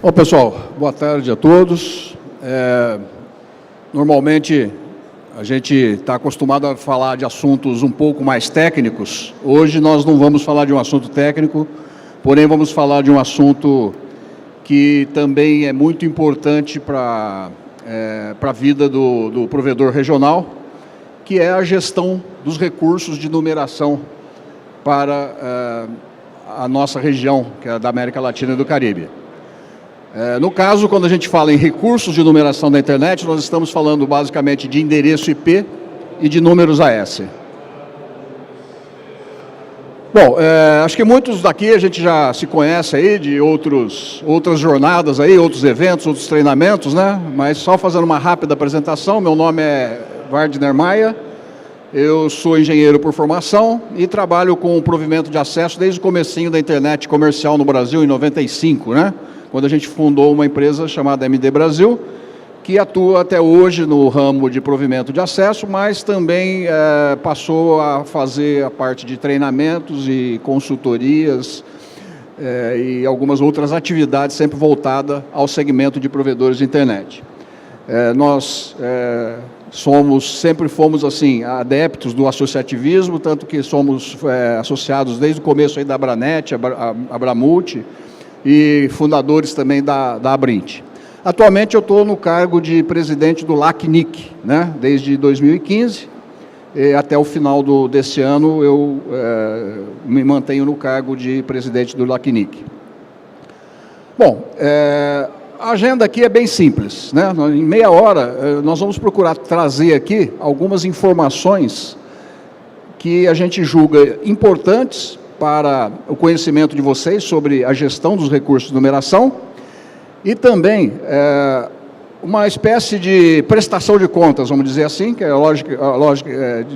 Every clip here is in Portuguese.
Bom, pessoal, boa tarde a todos. Normalmente a gente está acostumado a falar de assuntos um pouco mais técnicos. Hoje nós não vamos falar de um assunto técnico, porém vamos falar de um assunto que também é muito importante para a vida do provedor regional, que é a gestão dos recursos de numeração para a nossa região, que é da América Latina e do Caribe. No caso, quando a gente fala em recursos de numeração da internet, nós estamos falando basicamente de endereço IP e de números AS. Bom, acho que muitos daqui a gente já se conhece aí de outras jornadas aí, outros eventos, outros treinamentos, né? Mas só fazendo uma rápida apresentação, meu nome é Wardner Maia, eu sou engenheiro por formação e trabalho com o provimento de acesso desde o comecinho da internet comercial no Brasil, em 95, né? Quando a gente fundou uma empresa chamada MD Brasil, que atua até hoje no ramo de provimento de acesso, mas também passou a fazer a parte de treinamentos e consultorias e algumas outras atividades sempre voltada ao segmento de provedores de internet. Nós sempre fomos assim, adeptos do associativismo, tanto que somos associados desde o começo aí da Abranet, Abramult, e fundadores também da Abrint. Atualmente eu estou no cargo de presidente do LACNIC, né? Desde 2015, até o final desse ano eu me mantenho no cargo de presidente do LACNIC. Bom, a agenda aqui é bem simples, né? Em meia hora nós vamos procurar trazer aqui algumas informações que a gente julga importantes para o conhecimento de vocês sobre a gestão dos recursos de numeração e também uma espécie de prestação de contas, vamos dizer assim, que é a lógica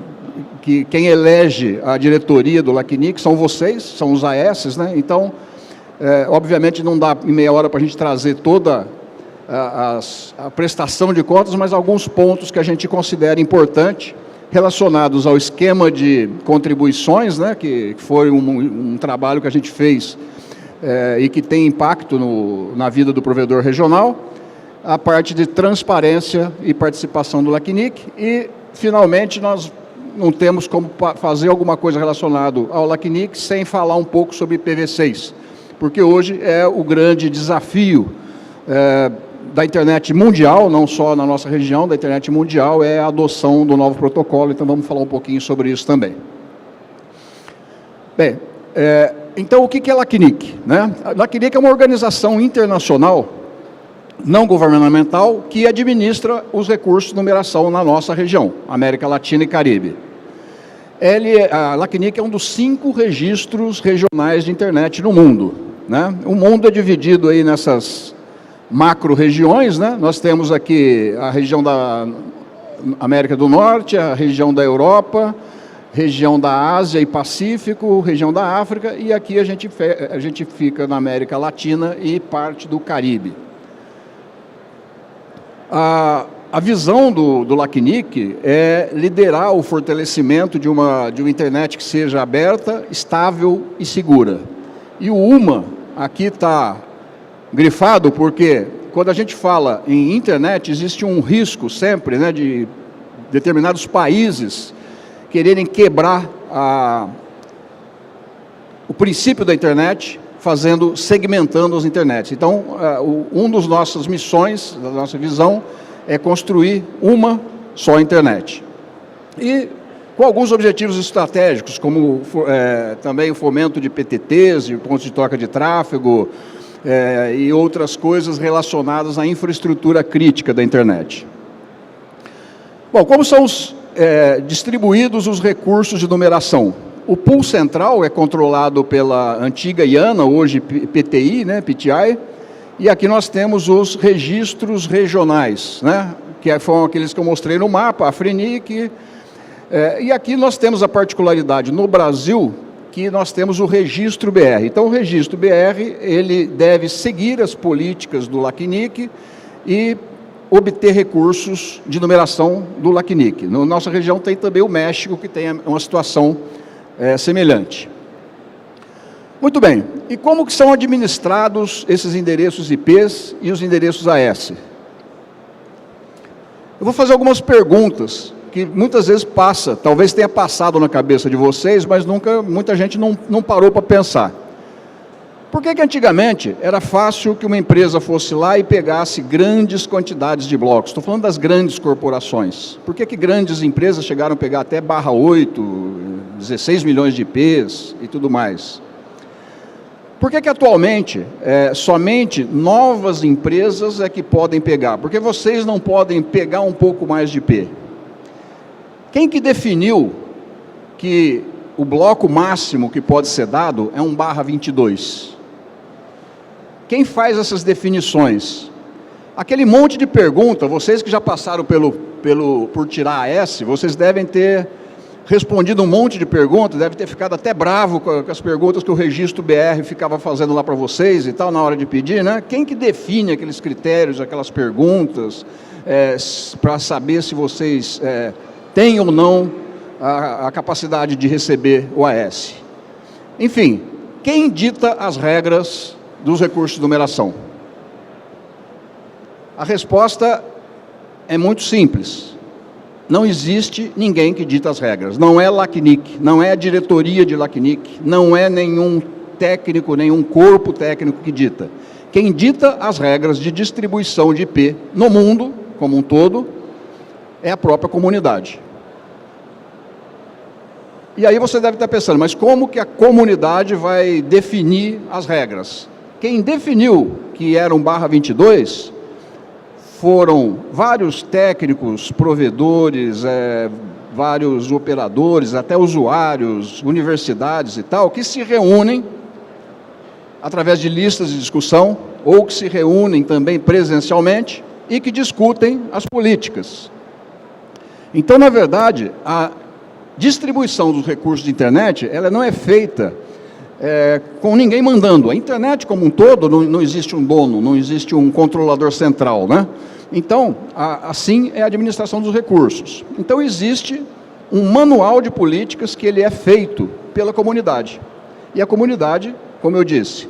que quem elege a diretoria do LACNIC são vocês, são os AS, né? Então, obviamente não dá em meia hora para a gente trazer toda a prestação de contas, mas alguns pontos que a gente considera importante relacionados ao esquema de contribuições, né, que foi um trabalho que a gente fez e que tem impacto na vida do provedor regional, a parte de transparência e participação do LACNIC e, finalmente, nós não temos como fazer alguma coisa relacionada ao LACNIC sem falar um pouco sobre IPv6, porque hoje é o grande desafio da internet mundial, não só na nossa região, da internet mundial, é a adoção do novo protocolo, então vamos falar um pouquinho sobre isso também. Bem, então o que é LACNIC, né? A LACNIC é uma organização internacional, não governamental, que administra os recursos de numeração na nossa região, América Latina e Caribe. A LACNIC é um dos 5 registros regionais de internet no mundo, né? O mundo é dividido aí nessas macro-regiões, né? Nós temos aqui a região da América do Norte, a região da Europa, região da Ásia e Pacífico, região da África, e aqui a gente fica na América Latina e parte do Caribe. A visão do LACNIC é liderar o fortalecimento de uma internet que seja aberta, estável e segura. E o UMA aqui está grifado porque quando a gente fala em internet, existe um risco sempre, né, de determinados países quererem quebrar o princípio da internet, segmentando as internets. Então, uma das nossas missões, da nossa visão, é construir uma só internet. E com alguns objetivos estratégicos, como também o fomento de PTTs, de pontos de troca de tráfego, e outras coisas relacionadas à infraestrutura crítica da internet. Bom, como são distribuídos os recursos de numeração? O pool central é controlado pela antiga IANA, hoje PTI, né, PTI, e aqui nós temos os registros regionais, né, que foram aqueles que eu mostrei no mapa, a FRENIC, e aqui nós temos a particularidade no Brasil, que nós temos o registro BR. Então, o registro BR, ele deve seguir as políticas do LACNIC e obter recursos de numeração do LACNIC. Na nossa região tem também o México, que tem uma situação semelhante. Muito bem, e como que são administrados esses endereços IPs e os endereços AS? Eu vou fazer algumas perguntas que muitas vezes passa, talvez tenha passado na cabeça de vocês, mas muita gente não parou para pensar. Por que antigamente era fácil que uma empresa fosse lá e pegasse grandes quantidades de blocos? Estou falando das grandes corporações. Por que grandes empresas chegaram a pegar até /8, 16 milhões de IPs e tudo mais? Por que atualmente somente novas empresas é que podem pegar? Porque vocês não podem pegar um pouco mais de IP? Quem que definiu que o bloco máximo que pode ser dado é um /22? Quem faz essas definições? Aquele monte de pergunta, vocês que já passaram por tirar a S, vocês devem ter respondido um monte de perguntas, devem ter ficado até bravo com as perguntas que o registro BR ficava fazendo lá para vocês e tal, na hora de pedir, né? Quem que define aqueles critérios, aquelas perguntas, para saber se vocês têm ou não a capacidade de receber o AS? Enfim, quem dita as regras dos recursos de numeração? A resposta é muito simples. Não existe ninguém que dita as regras. Não é LACNIC, não é a diretoria de LACNIC, não é nenhum técnico, nenhum corpo técnico que dita. Quem dita as regras de distribuição de IP no mundo, como um todo, é a própria comunidade. E aí você deve estar pensando, mas como que a comunidade vai definir as regras? Quem definiu que era um /22 foram vários técnicos, provedores, vários operadores, até usuários, universidades e tal, que se reúnem através de listas de discussão, ou que se reúnem também presencialmente e que discutem as políticas. Então, na verdade, a distribuição dos recursos de internet, ela não é feita com ninguém mandando. A internet como um todo, não existe um dono, não existe um controlador central, né? Então, assim é a administração dos recursos. Então, existe um manual de políticas que ele é feito pela comunidade. E a comunidade, como eu disse,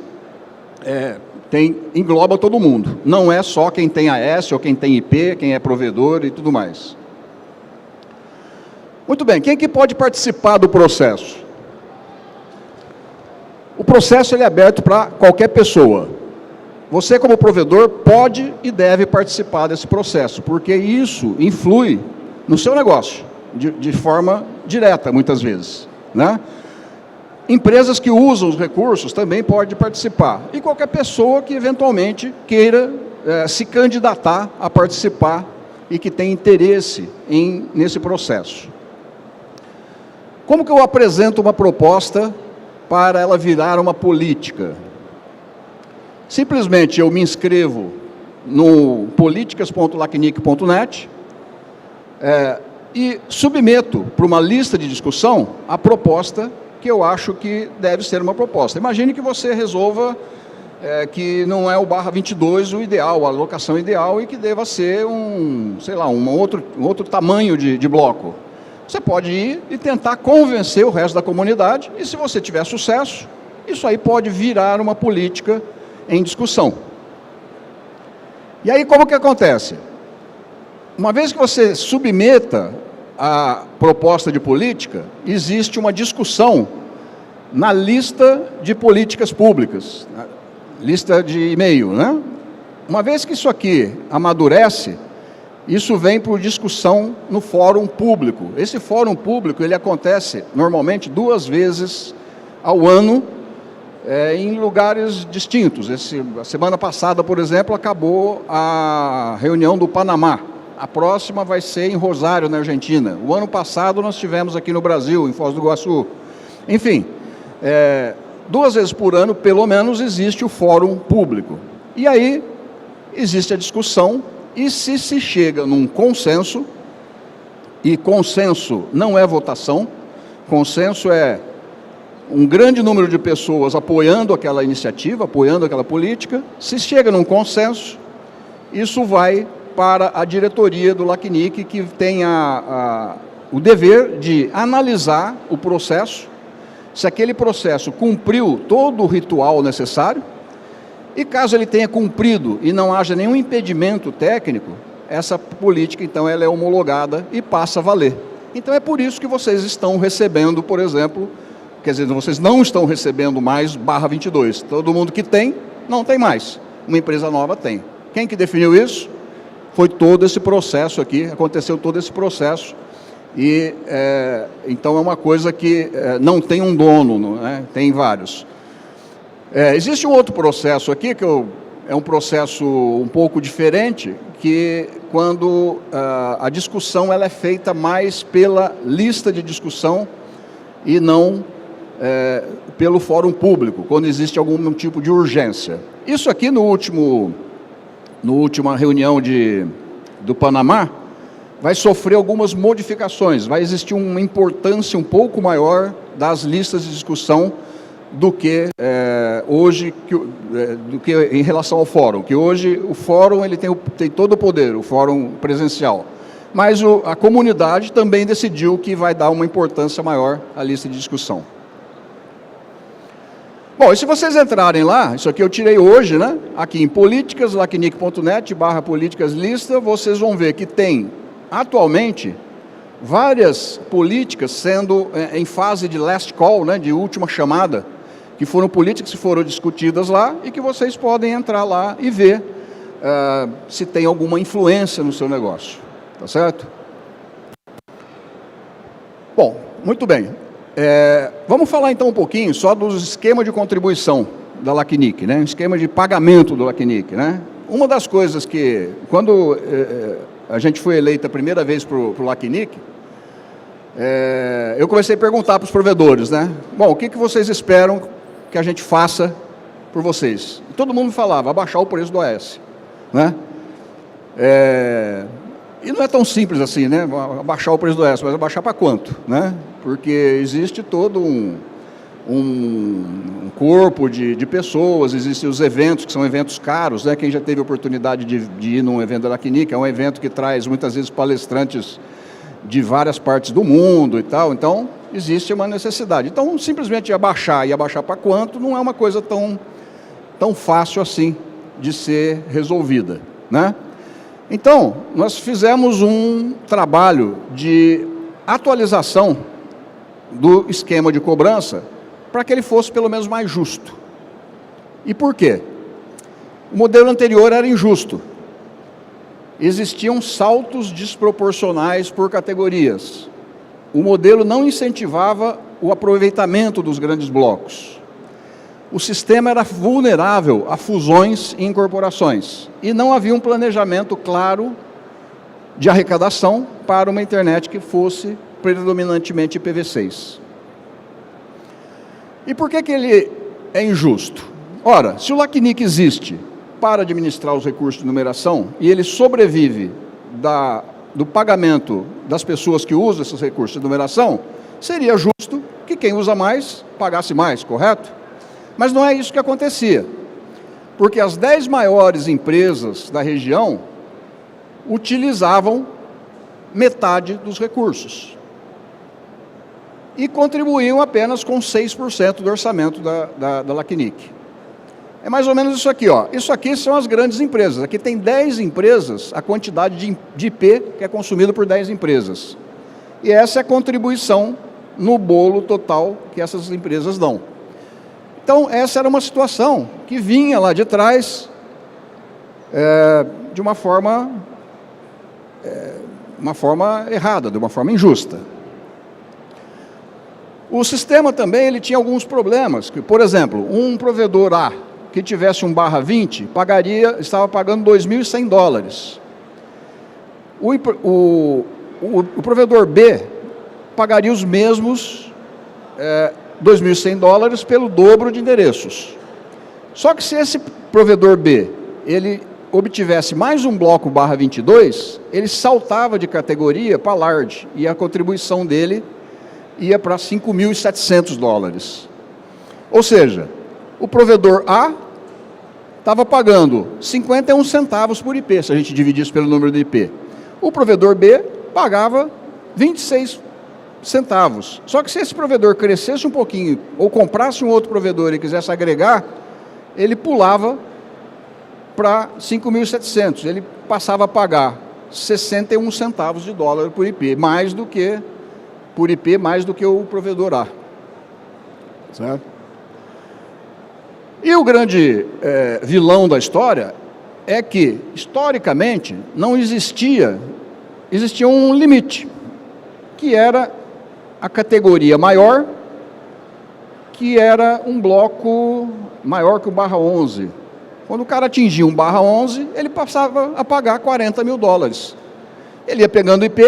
engloba todo mundo. Não é só quem tem AS ou quem tem IP, quem é provedor e tudo mais. Muito bem, quem que pode participar do processo? O processo ele é aberto para qualquer pessoa. Você, como provedor, pode e deve participar desse processo, porque isso influi no seu negócio, de forma direta, muitas vezes, né? Empresas que usam os recursos também podem participar. E qualquer pessoa que, eventualmente, queira se candidatar a participar e que tem interesse nesse processo. Como que eu apresento uma proposta para ela virar uma política? Simplesmente eu me inscrevo no políticas.lacnic.net e submeto para uma lista de discussão a proposta que eu acho que deve ser uma proposta. Imagine que você resolva que não é o /22 o ideal, a alocação ideal, e que deva ser um outro tamanho de bloco. Você pode ir e tentar convencer o resto da comunidade, e se você tiver sucesso, isso aí pode virar uma política em discussão. E aí como que acontece? Uma vez que você submeta a proposta de política, existe uma discussão na lista de políticas públicas, lista de e-mail, né? Uma vez que isso aqui amadurece, isso vem por discussão no fórum público. Esse fórum público ele acontece normalmente 2 vezes ao ano, em lugares distintos. A semana passada, por exemplo, acabou a reunião do Panamá. A próxima vai ser em Rosário, na Argentina. O ano passado nós tivemos aqui no Brasil, em Foz do Iguaçu. Enfim, 2 vezes por ano, pelo menos, existe o fórum público. E aí existe a discussão. E se chega num consenso, e consenso não é votação, consenso é um grande número de pessoas apoiando aquela iniciativa, apoiando aquela política, se chega num consenso, isso vai para a diretoria do LACNIC, que tem o dever de analisar o processo se aquele processo cumpriu todo o ritual necessário, e caso ele tenha cumprido e não haja nenhum impedimento técnico, essa política, então, ela é homologada e passa a valer. Então, é por isso que vocês estão recebendo, por exemplo, quer dizer, vocês não estão recebendo mais /22. Todo mundo que tem, não tem mais. Uma empresa nova tem. Quem que definiu isso? Foi todo esse processo aqui, aconteceu todo esse processo. E, então, é uma coisa que não tem um dono, né? Tem vários. Existe um outro processo aqui, que é um processo um pouco diferente, que quando a discussão ela é feita mais pela lista de discussão e não pelo fórum público, quando existe algum tipo de urgência. Isso aqui no última reunião do Panamá, vai sofrer algumas modificações, vai existir uma importância um pouco maior das listas de discussão do que hoje, do que em relação ao fórum, que hoje o fórum ele tem todo o poder, o fórum presencial, mas a comunidade também decidiu que vai dar uma importância maior à lista de discussão. Bom, e se vocês entrarem lá, isso aqui eu tirei hoje, né? Aqui em políticas, lacnic.net/políticas lista, vocês vão ver que tem, atualmente, várias políticas sendo em fase de last call, né? De última chamada, que foram políticas que foram discutidas lá e que vocês podem entrar lá e ver se tem alguma influência no seu negócio, tá certo? Bom, muito bem. Vamos falar então um pouquinho só dos esquemas de contribuição da LACNIC, né? Esquema de pagamento do LACNIC, né? Uma das coisas que, quando a gente foi eleita a primeira vez para o LACNIC, eu comecei a perguntar para os provedores, né? Bom, o que vocês esperam que a gente faça por vocês? E todo mundo falava, abaixar o preço do OS, né? E não é tão simples assim, né? Abaixar o preço do OS, mas abaixar para quanto, né? Porque existe todo um corpo de pessoas, existem os eventos, que são eventos caros, né? Quem já teve a oportunidade de ir num evento da LACNIC, é um evento que traz muitas vezes palestrantes de várias partes do mundo e tal, então existe uma necessidade. Então, simplesmente abaixar e abaixar para quanto não é uma coisa tão fácil assim de ser resolvida, né? Então, nós fizemos um trabalho de atualização do esquema de cobrança para que ele fosse pelo menos mais justo. E por quê? O modelo anterior era injusto. Existiam saltos desproporcionais por categorias. O modelo não incentivava o aproveitamento dos grandes blocos. O sistema era vulnerável a fusões e incorporações. E não havia um planejamento claro de arrecadação para uma internet que fosse predominantemente IPv6. E por que ele é injusto? Ora, se o LACNIC existe para administrar os recursos de numeração e ele sobrevive do pagamento das pessoas que usam esses recursos de numeração, seria justo que quem usa mais pagasse mais, correto? Mas não é isso que acontecia, porque as 10 maiores empresas da região utilizavam metade dos recursos e contribuíam apenas com 6% do orçamento da LACNIC. É mais ou menos isso aqui, ó. Isso aqui são as grandes empresas. Aqui tem 10 empresas, a quantidade de IP que é consumido por 10 empresas. E essa é a contribuição no bolo total que essas empresas dão. Então, essa era uma situação que vinha lá de trás de uma forma errada, de uma forma injusta. O sistema também ele tinha alguns problemas. Que, por exemplo, um provedor A que tivesse um /20, estava pagando $2.100. O provedor B pagaria os mesmos $2.100 pelo dobro de endereços. Só que se esse provedor B ele obtivesse mais um bloco /22, ele saltava de categoria para large e a contribuição dele ia para $5.700. Ou seja, o provedor A estava pagando 51 centavos por IP, se a gente dividisse pelo número de IP. O provedor B pagava 26 centavos. Só que se esse provedor crescesse um pouquinho, ou comprasse um outro provedor e quisesse agregar, ele pulava para 5.700. Ele passava a pagar 61 centavos de dólar por IP, mais do que o provedor A. Certo? E o grande vilão da história é que, historicamente, não existia um limite, que era a categoria maior, que era um bloco maior que o /11. Quando o cara atingia um /11, ele passava a pagar 40 mil dólares. Ele ia pegando IP,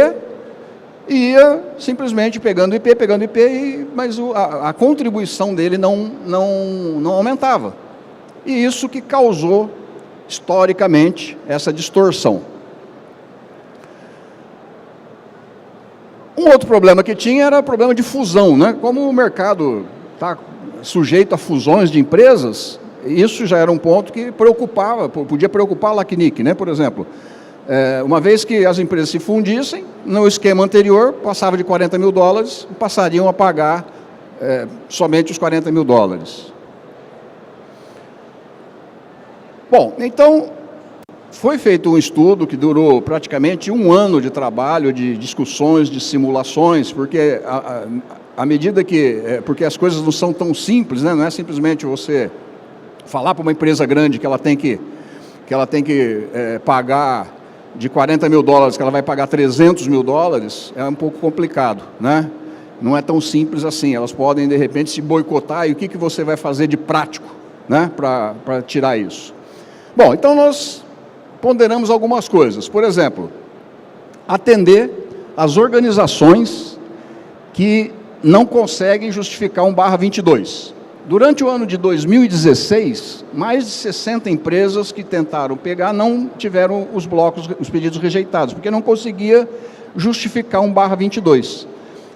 ia simplesmente pegando IP, mas a contribuição dele não aumentava. E isso que causou, historicamente, essa distorção. Um outro problema que tinha era o problema de fusão, né? Como o mercado está sujeito a fusões de empresas, isso já era um ponto que podia preocupar a LACNIC, né? Por exemplo, uma vez que as empresas se fundissem, no esquema anterior, passava de 40 mil dólares, passariam a pagar somente os 40 mil dólares. Bom, então, foi feito um estudo que durou praticamente um ano de trabalho, de discussões, de simulações, porque à medida que... porque as coisas não são tão simples, né? Não é simplesmente você falar para uma empresa grande que ela tem que pagar de 40 mil dólares, que ela vai pagar 300 mil dólares, é um pouco complicado, né? Não é tão simples assim. Elas podem, de repente, se boicotar, e o que você vai fazer de prático, né, para tirar isso? Bom, então nós ponderamos algumas coisas. Por exemplo, atender as organizações que não conseguem justificar um /22. Durante o ano de 2016, mais de 60 empresas que tentaram pegar não tiveram os pedidos rejeitados, porque não conseguia justificar um /22.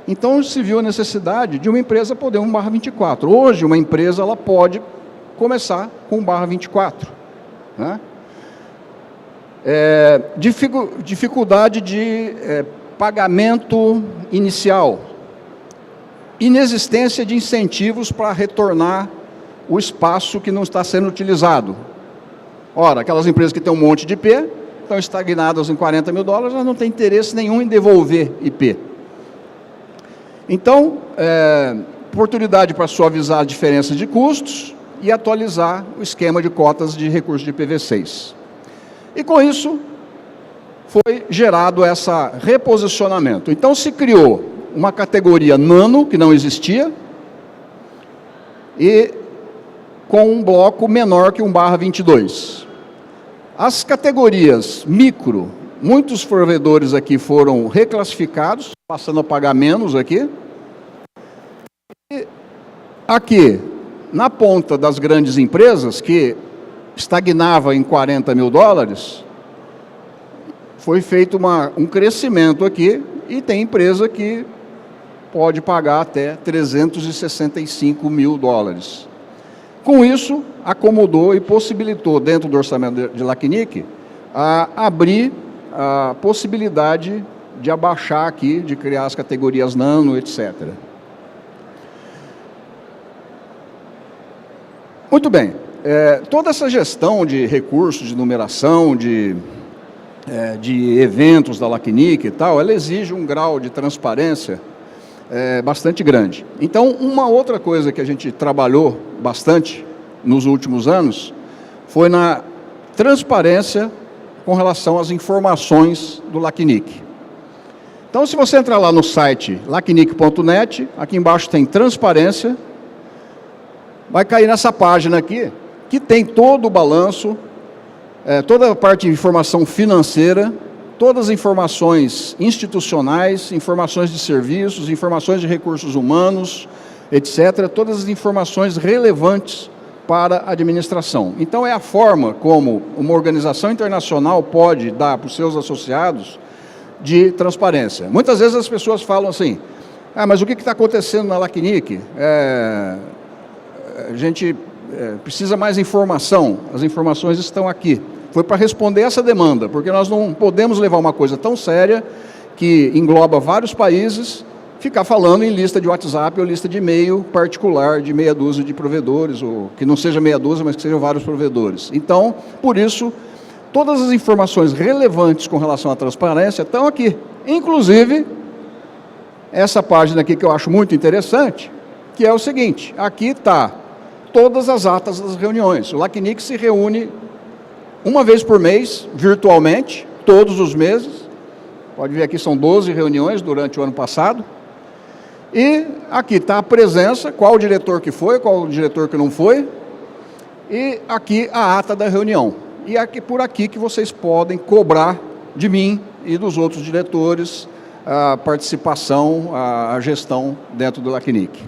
Então se viu a necessidade de uma empresa poder um /24. Hoje uma empresa ela pode começar com um /24. Né? Dificuldade de pagamento inicial. Inexistência de incentivos para retornar o espaço que não está sendo utilizado. Ora, aquelas empresas que têm um monte de IP, estão estagnadas em 40 mil dólares, elas não têm interesse nenhum em devolver IP. Então, oportunidade para suavizar a diferença de custos e atualizar o esquema de cotas de recursos de IPv6. E com isso, foi gerado esse reposicionamento. Então, se criou uma categoria nano, que não existia, e com um bloco menor que um /22. As categorias micro, muitos provedores aqui foram reclassificados, passando a pagar menos aqui. E aqui, na ponta das grandes empresas, que estagnava em 40 mil dólares, foi feito um crescimento aqui, e tem empresa que pode pagar até 365 mil dólares. Com isso, acomodou e possibilitou, dentro do orçamento de LACNIC, abrir a possibilidade de abaixar aqui, de criar as categorias nano, etc. Muito bem. Toda essa gestão de recursos, de numeração, de eventos da LACNIC e tal, ela exige um grau de transparência bastante grande. Então, uma outra coisa que a gente trabalhou bastante nos últimos anos foi na transparência com relação às informações do LACNIC. Então, se você entrar lá no site lacnic.net, aqui embaixo tem transparência, vai cair nessa página aqui, que tem todo o balanço, toda a parte de informação financeira, todas as informações institucionais, informações de serviços, informações de recursos humanos, etc., todas as informações relevantes para a administração. Então, é a forma como uma organização internacional pode dar para os seus associados de transparência. Muitas vezes as pessoas falam assim, mas o que está acontecendo na LACNIC? A gente precisa mais informação, as informações estão aqui. Foi para responder essa demanda, porque nós não podemos levar uma coisa tão séria, que engloba vários países, ficar falando em lista de WhatsApp ou lista de e-mail particular de meia dúzia de provedores, ou que não seja meia dúzia, mas que sejam vários provedores. Então, por isso, todas as informações relevantes com relação à transparência estão aqui. Inclusive, essa página aqui que eu acho muito interessante, que é o seguinte: aqui está todas as atas das reuniões. O LACNIC se reúne uma vez por mês, virtualmente, todos os meses. Pode ver aqui, são 12 reuniões durante o ano passado. E aqui está a presença, qual o diretor que foi, qual o diretor que não foi. E aqui a ata da reunião. E aqui, por aqui que vocês podem cobrar de mim e dos outros diretores a participação, a gestão dentro do LACNIC.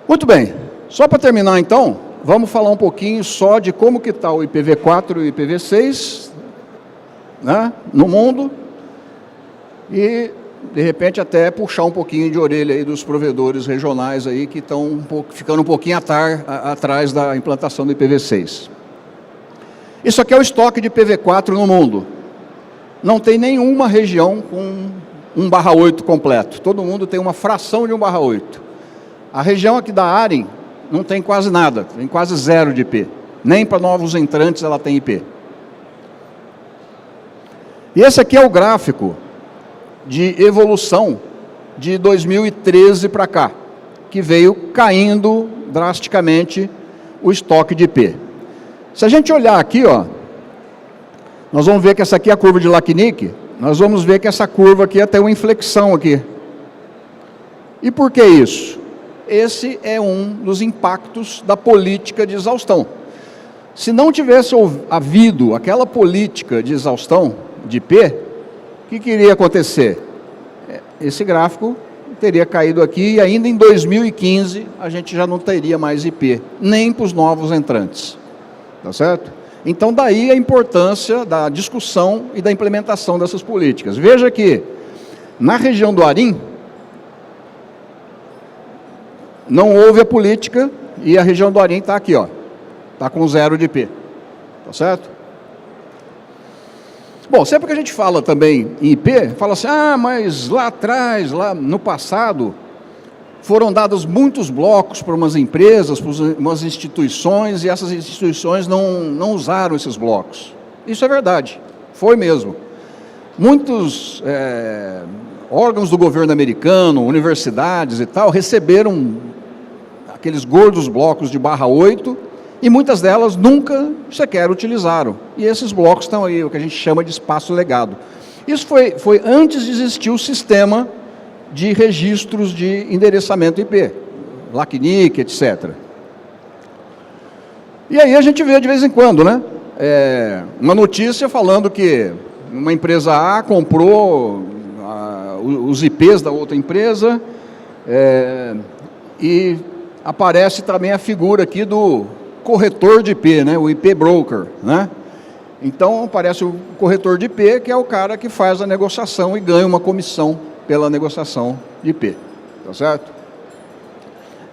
Muito bem, só para terminar então, vamos falar um pouquinho só de como que está o IPv4 e o IPv6, né, no mundo, e de repente até puxar um pouquinho de orelha aí dos provedores regionais aí que estão ficando um pouquinho atrás da implantação do IPv6. Isso aqui é o estoque de IPv4 no mundo. Não tem nenhuma região com 1/8 completo. Todo mundo tem uma fração de 1/8. A região aqui da AREN não tem quase nada, tem quase zero de IP. Nem para novos entrantes ela tem IP. E esse aqui é o gráfico de evolução de 2013 para cá, que veio caindo drasticamente o estoque de IP. Se a gente olhar aqui, ó, nós vamos ver que essa aqui é a curva de LACNIC, nós vamos ver que essa curva aqui tem uma inflexão aqui. E por que isso? Esse é um dos impactos da política de exaustão. Se não tivesse havido aquela política de exaustão de IP, o que iria acontecer? Esse gráfico teria caído aqui e ainda em 2015 a gente já não teria mais IP, nem para os novos entrantes. Tá certo? Então daí a importância da discussão e da implementação dessas políticas. Veja que na região do ARIM não houve a política e a região do ARIM está aqui, ó, está com 0 de IP. Tá certo? Bom, sempre que a gente fala também em IP, fala assim, mas lá atrás, lá no passado, foram dados muitos blocos para umas empresas, para umas instituições, e essas instituições não usaram esses blocos. Isso é verdade, foi mesmo. Muitos órgãos do governo americano, universidades e tal, receberam aqueles gordos blocos de /8, e muitas delas nunca sequer utilizaram. E esses blocos estão aí, o que a gente chama de espaço legado. Isso foi antes de existir o sistema de registros de endereçamento IP, LACNIC, etc. E aí a gente vê de vez em quando, né? Uma notícia falando que uma empresa A comprou os IPs da outra empresa, e aparece também a figura aqui do corretor de IP, né? O IP broker, né? Então aparece o corretor de IP, que é o cara que faz a negociação e ganha uma comissão pela negociação de IP, tá certo?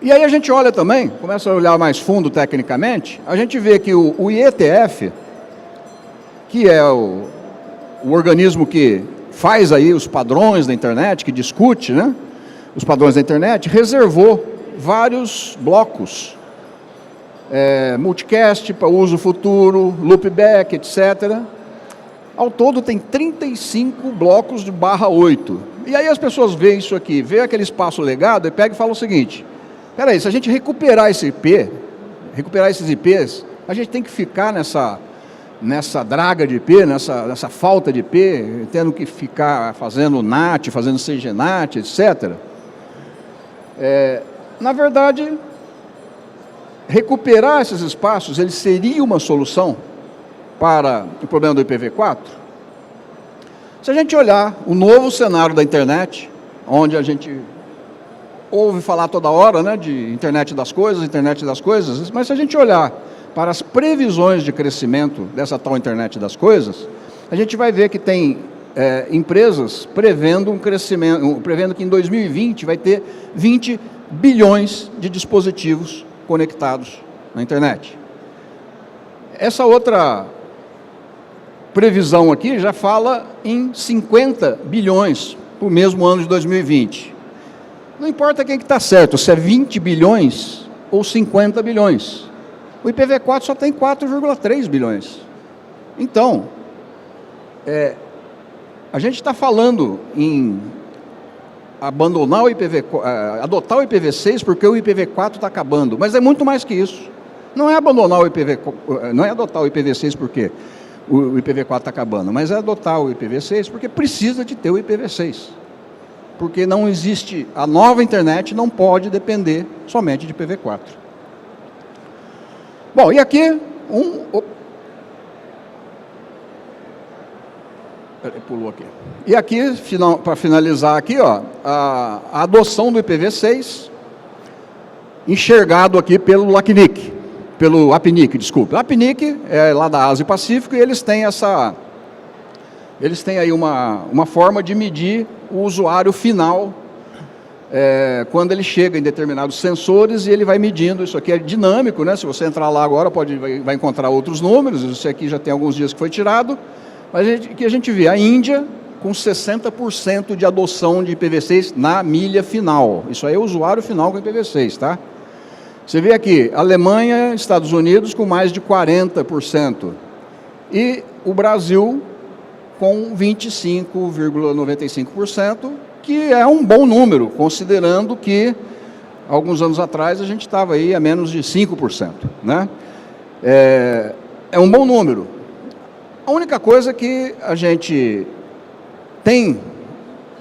E aí a gente olha também, começa a olhar mais fundo tecnicamente, a gente vê que o IETF, que é o organismo que faz aí os padrões da internet, que discute, né, os padrões da internet, reservou vários blocos, multicast para uso futuro, loopback, etc. Ao todo tem 35 blocos de /8. E aí as pessoas veem isso aqui, vê aquele espaço legado e pega e fala o seguinte, espera aí, se a gente recuperar esse IP, recuperar esses IPs, a gente tem que ficar nessa draga de IP, nessa falta de IP, tendo que ficar fazendo NAT, fazendo CGNAT, etc. Na verdade, recuperar esses espaços, ele seria uma solução para o problema do IPv4? Se a gente olhar o novo cenário da internet, onde a gente ouve falar toda hora, né, de internet das coisas, mas se a gente olhar para as previsões de crescimento dessa tal internet das coisas, a gente vai ver que tem empresas prevendo um crescimento, prevendo que em 2020 vai ter 20 bilhões de dispositivos conectados na internet. Essa outra previsão aqui já fala em 50 bilhões para o mesmo ano de 2020. Não importa quem que está certo, se é 20 bilhões ou 50 bilhões. O IPv4 só tem 4,3 bilhões. Então, a gente está falando em abandonar o adotar o IPv6 porque o IPv4 está acabando, mas é muito mais que isso. Não é abandonar não é adotar o IPv6 porque o IPv4 está acabando, mas é adotar o IPv6 porque precisa de ter o IPv6. Porque não existe, a nova internet não pode depender somente de IPv4. Bom, e aqui pulou aqui. E aqui, para finalizar aqui, ó, a adoção do IPv6 enxergado aqui pelo LACNIC, pelo APNIC, desculpe. O APNIC é lá da Ásia e Pacífico e eles têm aí uma forma de medir o usuário final quando ele chega em determinados sensores e ele vai medindo. Isso aqui é dinâmico, né? Se você entrar lá agora vai encontrar outros números. Isso aqui já tem alguns dias que foi tirado. Mas aqui a gente vê a Índia com 60% de adoção de IPv6 na milha final. Isso aí é o usuário final com IPv6, tá? Você vê aqui, Alemanha, Estados Unidos com mais de 40%. E o Brasil com 25,95%, que é um bom número, considerando que alguns anos atrás a gente estava aí a menos de 5%, né? É um bom número. A única coisa que a gente tem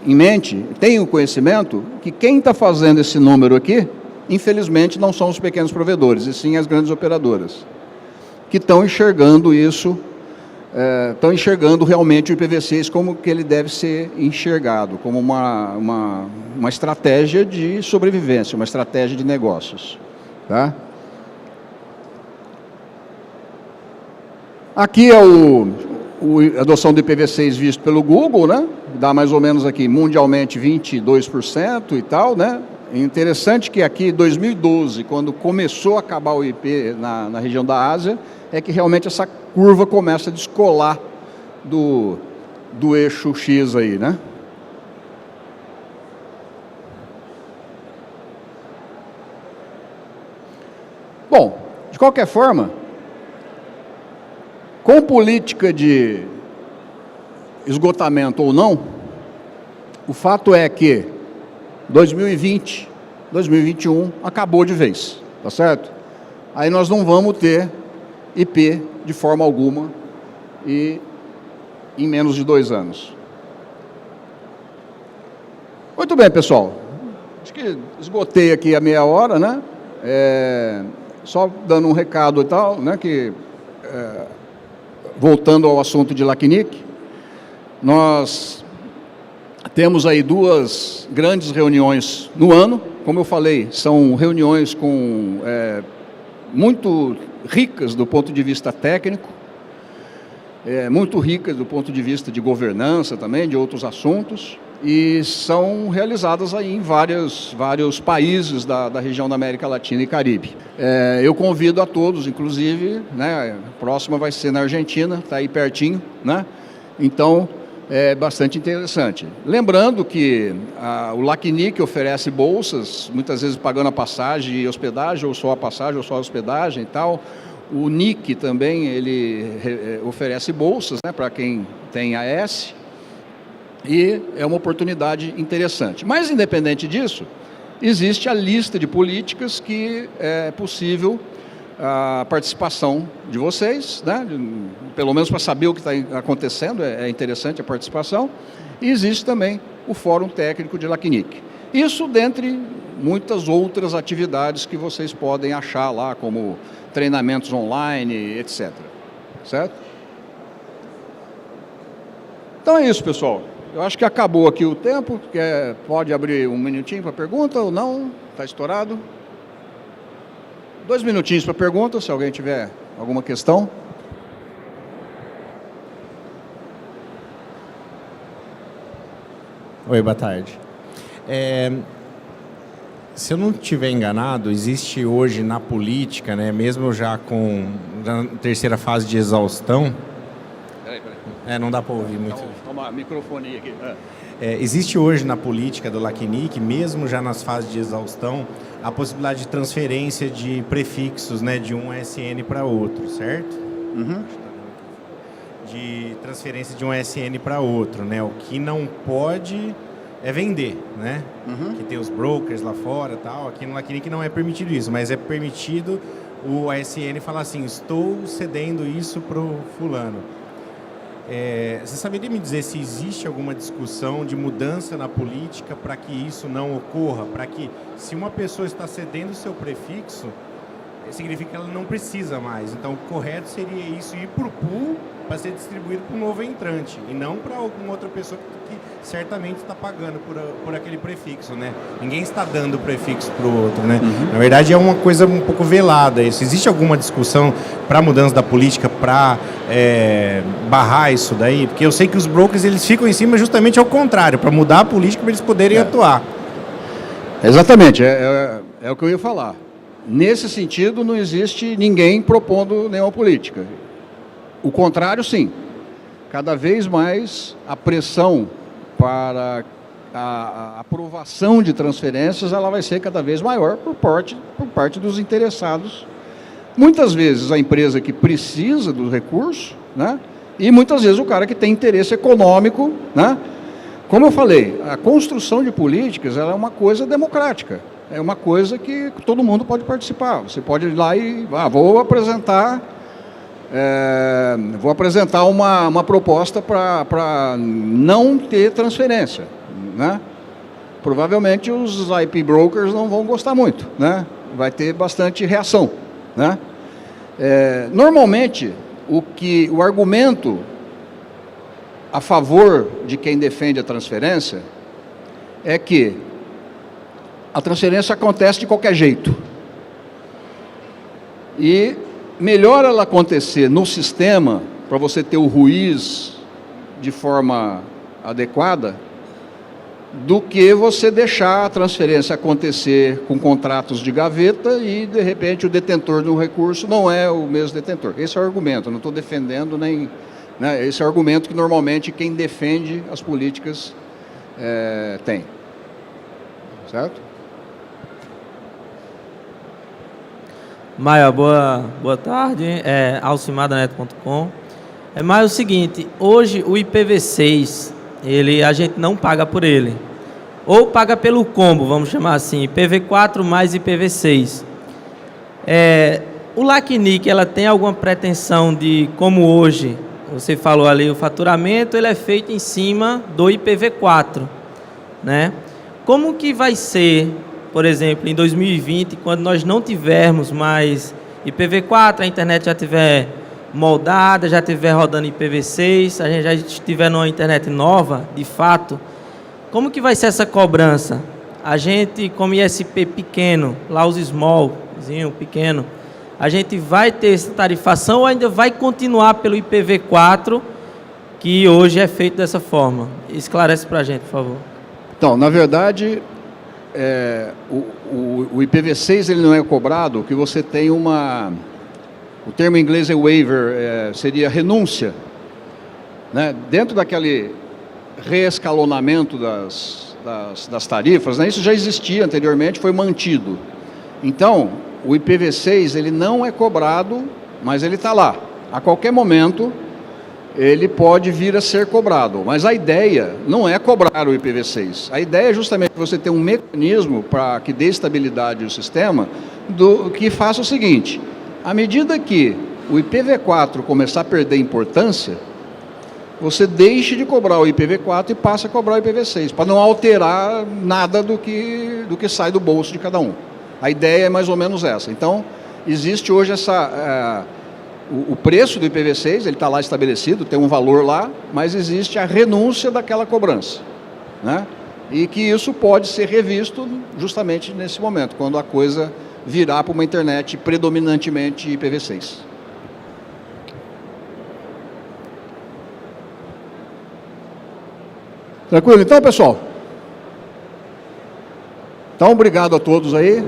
em mente, tem o conhecimento, que quem está fazendo esse número aqui, infelizmente, não são os pequenos provedores, e sim as grandes operadoras, que estão enxergando isso, estão enxergando realmente o IPv6 como que ele deve ser enxergado, como uma estratégia de sobrevivência, uma estratégia de negócios. Tá? Aqui é a adoção do IPv6 visto pelo Google, né? Dá mais ou menos aqui mundialmente 22% e tal, né? É interessante que aqui em 2012, quando começou a acabar o IP na região da Ásia, é que realmente essa curva começa a descolar do eixo X aí, né? Bom, de qualquer forma, com política de esgotamento ou não, o fato é que 2020, 2021 acabou de vez, tá certo? Aí nós não vamos ter IP de forma alguma e em menos de 2 anos. Muito bem, pessoal. Acho que esgotei aqui a meia hora, né? Só dando um recado e tal, né? Voltando ao assunto de LACNIC, nós temos aí 2 grandes reuniões no ano. Como eu falei, são reuniões muito ricas do ponto de vista técnico, muito ricas do ponto de vista de governança também, de outros assuntos, e são realizadas aí em vários países da região da América Latina e Caribe. Eu convido a todos, inclusive, né, a próxima vai ser na Argentina, está aí pertinho, né? Então, é bastante interessante. Lembrando que o LACNIC oferece bolsas, muitas vezes pagando a passagem e hospedagem, ou só a passagem, ou só a hospedagem e tal. O NIC também, ele oferece bolsas, né, para quem tem AS, e é uma oportunidade interessante. Mas, independente disso, existe a lista de políticas que é possível a participação de vocês, né? Pelo menos para saber o que está acontecendo, é interessante a participação. E existe também o Fórum Técnico de LACNIC. Isso dentre muitas outras atividades que vocês podem achar lá, como treinamentos online, etc. Certo? Então é isso, pessoal. Eu acho que acabou aqui o tempo. Pode abrir um minutinho para pergunta ou não? Está estourado? 2 minutinhos para pergunta, se alguém tiver alguma questão. Oi, boa tarde. Se eu não estiver enganado, existe hoje na política, né, mesmo já na terceira fase de exaustão... Peraí. Não dá para ouvir muito. Então, toma microfone aqui. Existe hoje na política do LACNIC, mesmo já nas fases de exaustão, a possibilidade de transferência de prefixos, né, de um SN para outro, certo? Uhum. De transferência de um SN para outro, né? O que não pode é vender, né? Uhum. Que tem os brokers lá fora, tal. Aqui no LACNIC não é permitido isso, mas é permitido o ASN falar assim: estou cedendo isso pro fulano. Você saberia me dizer se existe alguma discussão de mudança na política para que isso não ocorra? Para que, se uma pessoa está cedendo o seu prefixo, significa que ela não precisa mais. Então, o correto seria isso ir para o pool para ser distribuído para um novo entrante e não para alguma outra pessoa que certamente está pagando por aquele prefixo, né? Ninguém está dando o prefixo para o outro, né? Uhum. Na verdade, é uma coisa um pouco velada isso. Existe alguma discussão para mudança da política para barrar isso daí? Porque eu sei que os brokers eles ficam em cima justamente ao contrário, para mudar a política para eles poderem atuar. Exatamente, é o que eu ia falar. Nesse sentido, não existe ninguém propondo nenhuma política. O contrário, sim. Cada vez mais a pressão para a aprovação de transferências ela vai ser cada vez maior por parte dos interessados. Muitas vezes a empresa que precisa do recurso, né? E muitas vezes o cara que tem interesse econômico, né? Como eu falei, a construção de políticas ela é uma coisa democrática. É uma coisa que todo mundo pode participar. Você pode ir lá e vou apresentar uma proposta para não ter transferência, né? Provavelmente os IP brokers não vão gostar muito, né? Vai ter bastante reação, né? Normalmente o argumento a favor de quem defende a transferência é que a transferência acontece de qualquer jeito. E melhor ela acontecer no sistema, para você ter o ruíz de forma adequada, do que você deixar a transferência acontecer com contratos de gaveta e, de repente, o detentor do recurso não é o mesmo detentor. Esse é o argumento, não estou defendendo nem... né, esse é o argumento que, normalmente, quem defende as políticas tem. Certo? Maia, boa tarde, alcimadanet.com. Maia, é o seguinte, hoje o IPv6, a gente não paga por ele, ou paga pelo combo, vamos chamar assim, IPv4 mais IPv6. O LACNIC, ela tem alguma pretensão de, como hoje, você falou ali, o faturamento, ele é feito em cima do IPv4, né? Como que vai ser, por exemplo, em 2020, quando nós não tivermos mais IPv4, a internet já estiver moldada, já estiver rodando IPv6, a gente já estiver numa internet nova, de fato, como que vai ser essa cobrança? A gente, como ISP pequeno, lá os smallzinho, pequeno, a gente vai ter essa tarifação ou ainda vai continuar pelo IPv4, que hoje é feito dessa forma? Esclarece para a gente, por favor. Então, na verdade... o IPv6 ele não é cobrado, que você tem o termo em inglês é waiver, seria renúncia, né? Dentro daquele reescalonamento das tarifas, né? Isso já existia anteriormente, foi mantido. Então, o IPv6 ele não é cobrado, mas ele está lá. A qualquer momento, ele pode vir a ser cobrado. Mas a ideia não é cobrar o IPv6. A ideia é justamente você ter um mecanismo para que dê estabilidade ao sistema, que faça o seguinte: à medida que o IPv4 começar a perder importância, você deixe de cobrar o IPv4 e passe a cobrar o IPv6, para não alterar nada do que sai do bolso de cada um. A ideia é mais ou menos essa. Então, existe hoje o preço do IPv6, ele está lá estabelecido, tem um valor lá, mas existe a renúncia daquela cobrança, né? E que isso pode ser revisto justamente nesse momento, quando a coisa virar para uma internet predominantemente IPv6. Tranquilo? Então, pessoal? Então, obrigado a todos aí.